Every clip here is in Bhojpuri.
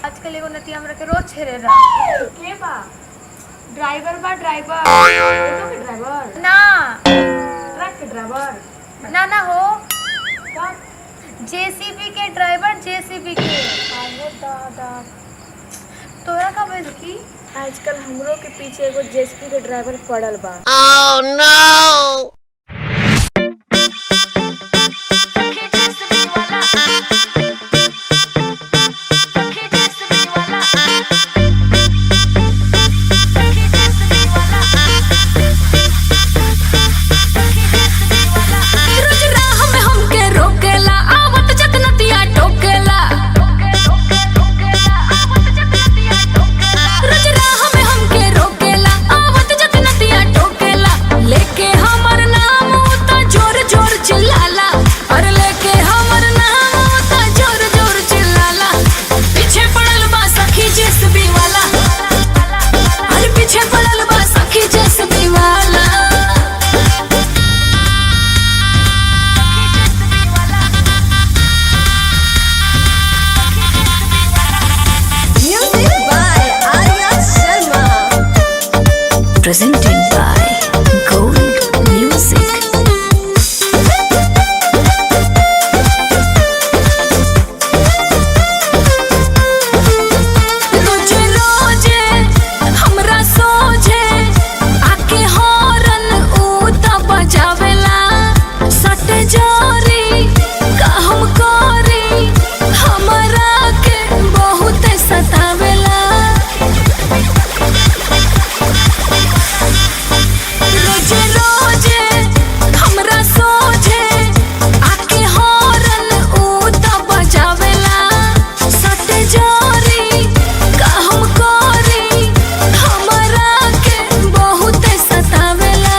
आजकल एगो नती हमरा के रोज छेड़े रहा के बा ड्राइवर बा ड्राइवर ऑटो के ड्राइवर ना ट्रक के ड्राइवर ना ना हो का जेसीबी के ड्राइवर जेसीबी के आगे दादा तोरा का बोल की आजकल हमरो के पीछे एगो जेसीबी के ड्राइवर पड़ल बा। Oh no! Presented by Gold Music. रोजे रोजे हमरा सोझे आके हॉर्न ऊ त बजावेला सटे जोरी का हम करी हमरा के बहुत सतावेला। रोजे रोजे हमरा सोझे आके हॉर्न ऊ त बजावेला सटे जोरी का हम करी हमरा के बहुत सतावेला।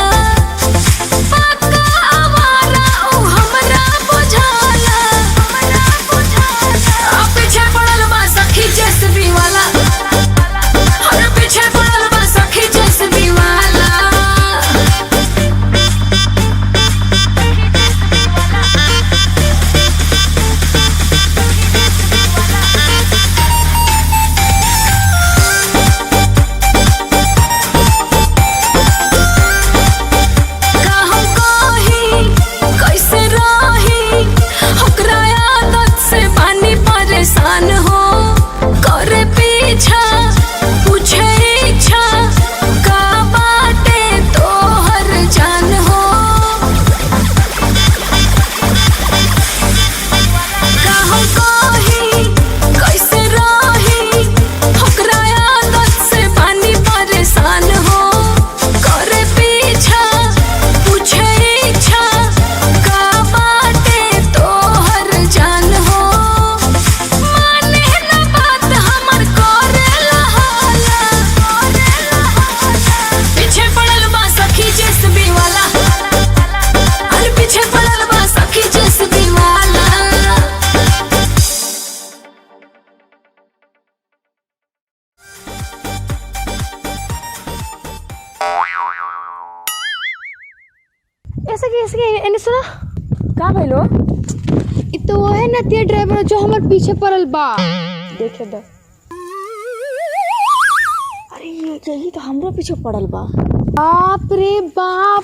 पक्का आवारा ऊ हमरा बुझाला आ पीछे पड़ल बा सखी जेसीबी वाला हमरा पीछे पड़ल बा सखी जेसीबी वाला। का हम कही कैसे रही ओकरा आदत से बानी परेशान हो करे पीछा पूछे इच्छा का बाटे तोहर जान हो। का हम कही कैसे रही ओकरा आदत से बानी परेशान हो करे पीछा पूछे इच्छा का बाटे तोहर जान हो। माने ना बात हमर करेला हाला पीछे पड़ल बा सखी जेसीबी वाला अरे पीछे पड़ल बा सखी जेसीबी वाला। ऐसे एने सुना का भइलो इ तो वो है नतिया ड्राइवर जो हमार पीछे पड़ल बा। देखे द अरे ये यही तो हमरो पीछे पड़ल बा। बाप रे बाप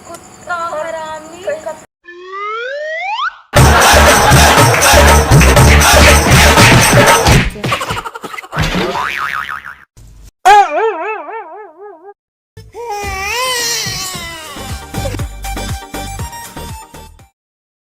कुत्ता हरा